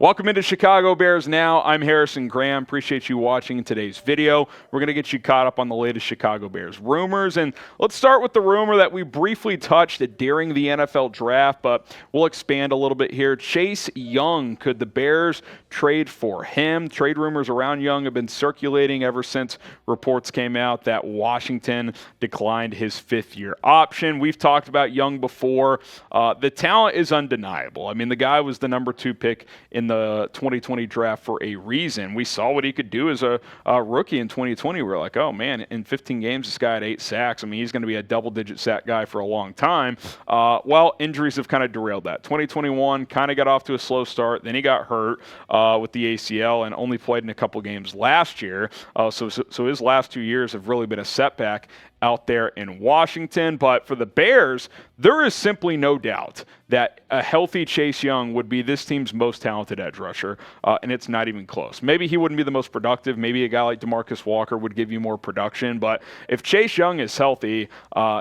Welcome into Chicago Bears Now. I'm Harrison Graham. Appreciate you watching today's video. We're going to get you caught up on the latest Chicago Bears rumors. And let's start with the rumor that we briefly touched during the NFL draft, but we'll expand a little bit here. Chase Young, could the Bears trade for him? Trade rumors around Young have been circulating ever since reports came out that Washington declined his fifth-year option. We've talked about Young before. The talent is undeniable. I mean, the guy was the number 2 pick in the 2020 draft for a reason. We saw what he could do as a rookie in 2020. We're like, oh man, in 15 games, this guy had 8 sacks. I mean, he's going to be a double-digit sack guy for a long time. Well, injuries have kind of derailed that. 2021 kind of got off to a slow start. Then he got hurt with the ACL and only played in a couple games last year. So his last 2 years have really been a setback out there in Washington. But for the Bears, there is simply no doubt that a healthy Chase Young would be this team's most talented edge rusher, and it's not even close. Maybe he wouldn't be the most productive. Maybe a guy like DeMarcus Walker would give you more production. But if Chase Young is healthy,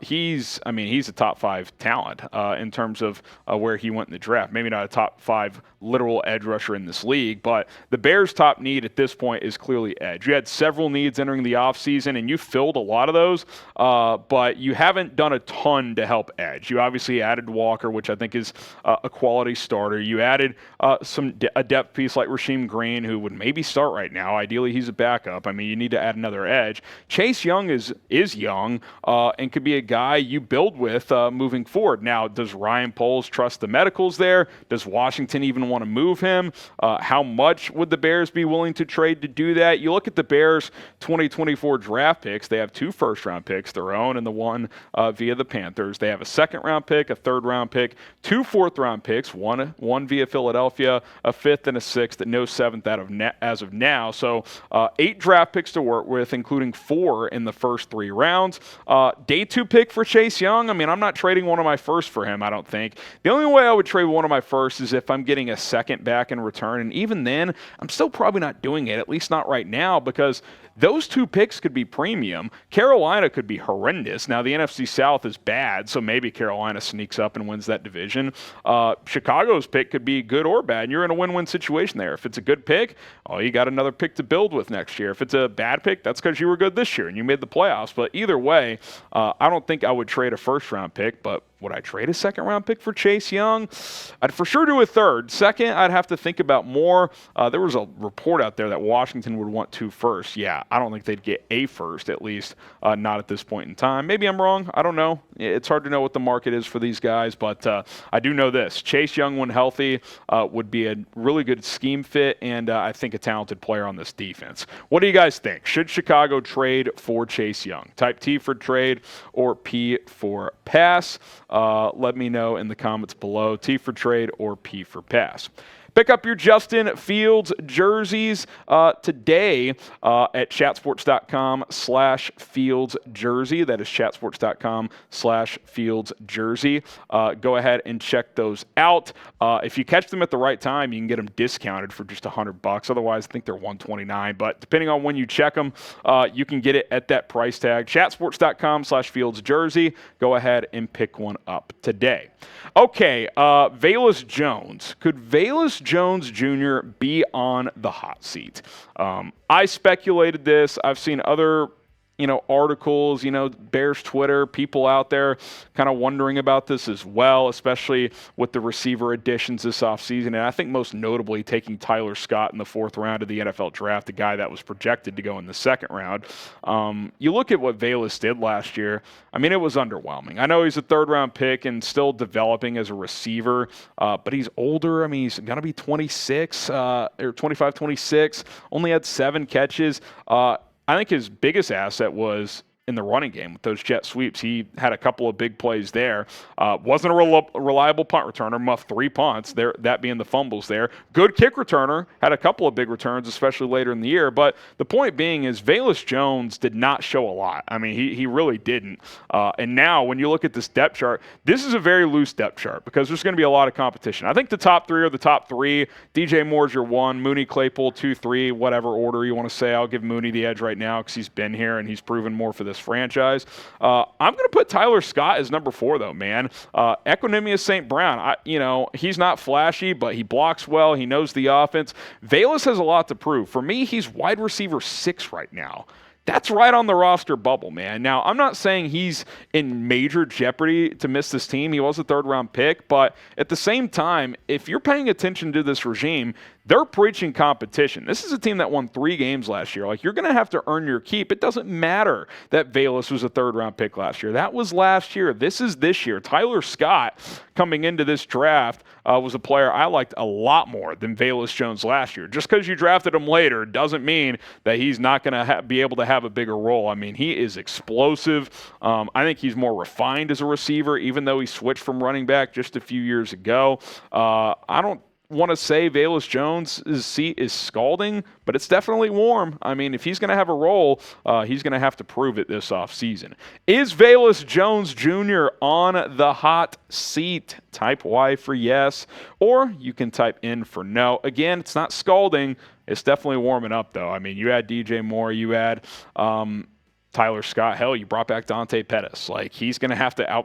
he's a top 5 talent in terms of where he went in the draft. Maybe not a top 5 literal edge rusher in this league, but the Bears' top need at this point is clearly edge. You had several needs entering the offseason, and you filled a lot of those, but you haven't done a ton to help edge. You obviously added Walker, which I think is a quality starter. You added a depth piece like Rasheem Green, who would maybe start right now. Ideally, he's a backup. I mean, you need to add another edge. Chase Young is young and could be a guy you build with moving forward. Now, does Ryan Poles trust the medicals there? Does Washington even want to move him? How much would the Bears be willing to trade to do that? You look at the Bears' 2024 draft picks. They have 2 first-round picks, their own and the one via the Panthers. They have a second-round pick, a third-round pick, 2 fourth-round picks, one via Philadelphia, a 5th and a 6th, and no 7th as of now. So 8 draft picks to work with, including 4 in the first 3 rounds. Day 2 pick for Chase Young. I mean, I'm not trading one of my first for him, I don't think. The only way I would trade one of my first is if I'm getting a second back in return, and even then, I'm still probably not doing it, at least not right now, because those 2 picks could be premium. Carolina could be horrendous. Now, the NFC South is bad, so maybe Carolina sneaks up and wins that division. Chicago's pick could be good or bad, and you're in a win-win situation there. If it's a good pick, you got another pick to build with next year. If it's a bad pick, that's because you were good this year and you made the playoffs. But either way, I don't think I would trade a first-round pick, but would I trade a second-round pick for Chase Young? I'd for sure do a third. Second, I'd have to think about more. There was a report out there that Washington would want 2 firsts. Yeah, I don't think they'd get a first, at least not at this point in time. Maybe I'm wrong. I don't know. It's hard to know what the market is for these guys, but I do know this. Chase Young, when healthy, would be a really good scheme fit, and I think a talented player on this defense. What do you guys think? Should Chicago trade for Chase Young? Type T for trade or P for pass. Let me know in the comments below. T for trade or P for pass. Pick up your Justin Fields jerseys today at chatsports.com/FieldsJersey. That is chatsports.com/FieldsJersey. Go ahead and check those out. If you catch them at the right time, you can get them discounted for just $100. Otherwise, I think they're $129. But depending on when you check them, you can get it at that price tag. Chatsports.com/FieldsJersey. Go ahead and pick one up today. Okay, Velus Jones. Could Velus Jones Jr. be on the hot seat? I speculated this. I've seen other articles, Bears Twitter, people out there kind of wondering about this as well, especially with the receiver additions this offseason. And I think most notably taking Tyler Scott in the 4th round of the NFL draft, the guy that was projected to go in the 2nd round. You look at what Velus did last year. I mean, it was underwhelming. I know he's a 3rd-round pick and still developing as a receiver, but he's older. I mean, he's going to be 26 or 25, 26, only had 7 catches. I think his biggest asset was in the running game with those jet sweeps. He had a couple of big plays there. Wasn't a reliable punt returner, muffed 3 punts, that being the fumbles there. Good kick returner, had a couple of big returns, especially later in the year. But the point being is Velus Jones did not show a lot. I mean, he really didn't. And now when you look at this depth chart, this is a very loose depth chart because there's going to be a lot of competition. I think the top 3 are the top 3. DJ Moore's your 1, Mooney, Claypool, 2, 3, whatever order you want to say. I'll give Mooney the edge right now because he's been here and he's proven more for this this franchise. I'm going to put Tyler Scott as number 4, though, man. Equanimeous St. Brown, he's not flashy, but he blocks well. He knows the offense. Velus has a lot to prove. For me, he's wide receiver 6 right now. That's right on the roster bubble, man. Now, I'm not saying he's in major jeopardy to miss this team. He was a third-round pick, but at the same time, if you're paying attention to this regime, they're preaching competition. This is a team that won 3 games last year. Like, you're going to have to earn your keep. It doesn't matter that Velus was a third-round pick last year. That was last year. This is this year. Tyler Scott, coming into this draft, was a player I liked a lot more than Velus Jones last year. Just because you drafted him later doesn't mean that he's not going to be able to have a bigger role. I mean, he is explosive. I think he's more refined as a receiver, even though he switched from running back just a few years ago. I don't want to say Velus Jones' seat is scalding, but it's definitely warm. I mean, if he's going to have a role, he's going to have to prove it this offseason. Is Velus Jones Jr. on the hot seat? Type Y for yes, or you can type N for no. Again, it's not scalding. It's definitely warming up, though. I mean, you had DJ Moore, you had Tyler Scott. Hell, you brought back Dante Pettis. Like, he's going to have to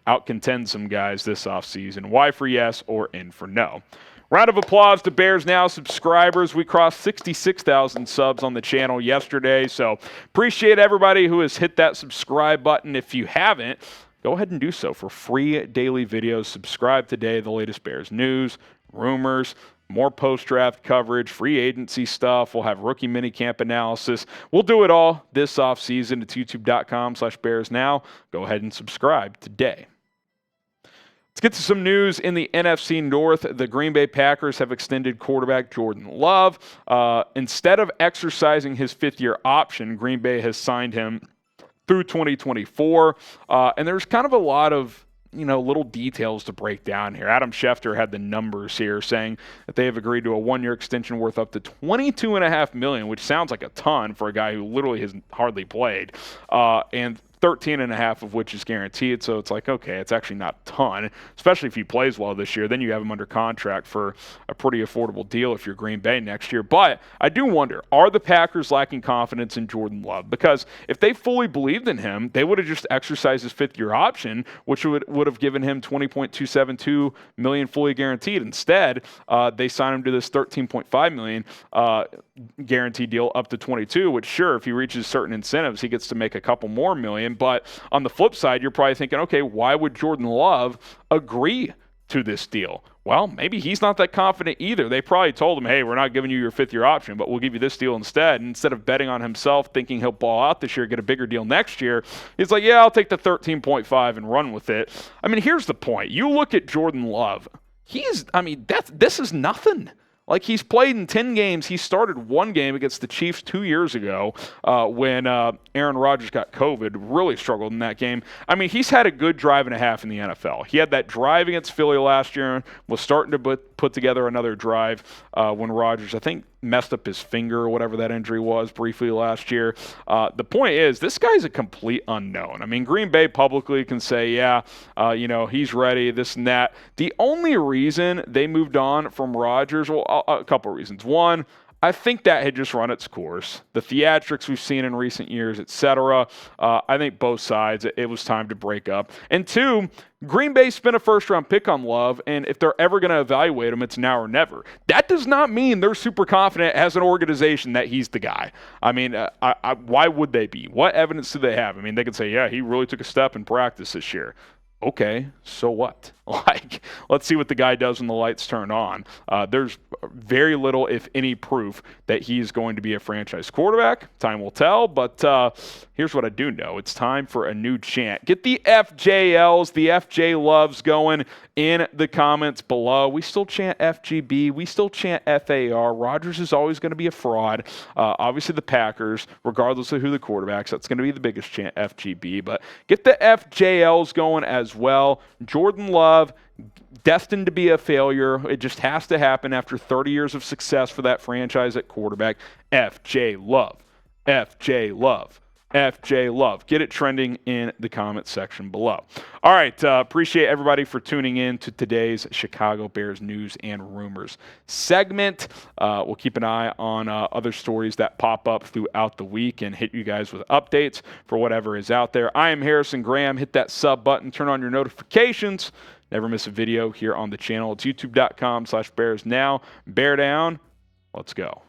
out-contend some guys this offseason. Y for yes or N for no. Round of applause to Bears Now subscribers. We crossed 66,000 subs on the channel yesterday, so appreciate everybody who has hit that subscribe button. If you haven't, go ahead and do so for free daily videos. Subscribe today. The latest Bears news, rumors, more post-draft coverage, free agency stuff. We'll have rookie minicamp analysis. We'll do it all this offseason at youtube.com/BearsNow. Go ahead and subscribe today. Let's get to some news in the NFC North. The Green Bay Packers have extended quarterback Jordan Love. Instead of exercising his 5th-year option, Green Bay has signed him through 2024. And there's kind of a lot of little details to break down here. Adam Schefter had the numbers here saying that they have agreed to a 1-year extension worth up to $22.5 million, which sounds like a ton for a guy who literally has hardly played, and 13.5 of which is guaranteed. So it's like, okay, it's actually not a ton, especially if he plays well this year. Then you have him under contract for a pretty affordable deal if you're Green Bay next year. But I do wonder, are the Packers lacking confidence in Jordan Love? Because if they fully believed in him, they would have just exercised his 5th-year option, which would have given him $20.272 million fully guaranteed. Instead, they signed him to this $13.5 million guaranteed deal up to 22, which sure, if he reaches certain incentives, he gets to make a couple more million. But on the flip side, you're probably thinking, okay, why would Jordan Love agree to this deal? Well, maybe he's not that confident either. They probably told him, hey, we're not giving you your 5th-year option, but we'll give you this deal instead. And instead of betting on himself, thinking he'll ball out this year, get a bigger deal next year, he's like, yeah, I'll take the 13.5 and run with it. I mean, here's the point. You look at Jordan Love. This is nothing. Like, he's played in 10 games. He started 1 game against the Chiefs 2 years ago when Aaron Rodgers got COVID, really struggled in that game. I mean, he's had a good drive and a half in the NFL. He had that drive against Philly last year, was starting to put together another drive when Rodgers, I think, messed up his finger or whatever that injury was briefly last year. The point is, this guy's a complete unknown. I mean, Green Bay publicly can say, yeah, he's ready, this and that. The only reason they moved on from Rodgers, well, a couple of reasons. One, I think that had just run its course. The theatrics we've seen in recent years, etc. I think both sides, it was time to break up. And 2, Green Bay spent a 1st-round pick on Love, and if they're ever going to evaluate him, it's now or never. That does not mean they're super confident as an organization that he's the guy. I mean, why would they be? What evidence do they have? I mean, they could say, yeah, he really took a step in practice this year. Okay, so what? Like, let's see what the guy does when the lights turn on. There's very little, if any, proof that he's going to be a franchise quarterback. Time will tell, but here's what I do know. It's time for a new chant. Get the FJLs, the FJ loves going in the comments below. We still chant FGB. We still chant FAR. Rodgers is always going to be a fraud. Obviously, the Packers, regardless of who the quarterbacks, that's going to be the biggest chant, FGB. But get the FJLs going as well. Jordan Love, destined to be a failure. It just has to happen after 30 years of success for that franchise at quarterback. FJ Love. FJ Love. FJ Love. Get it trending in the comment section below. All right, appreciate everybody for tuning in to today's Chicago Bears news and rumors segment. We'll keep an eye on other stories that pop up throughout the week and hit you guys with updates for whatever is out there. I am Harrison Graham. Hit that sub button, turn on your notifications. Never miss a video here on the channel. It's youtube.com/BearsNow. Bear down. Let's go.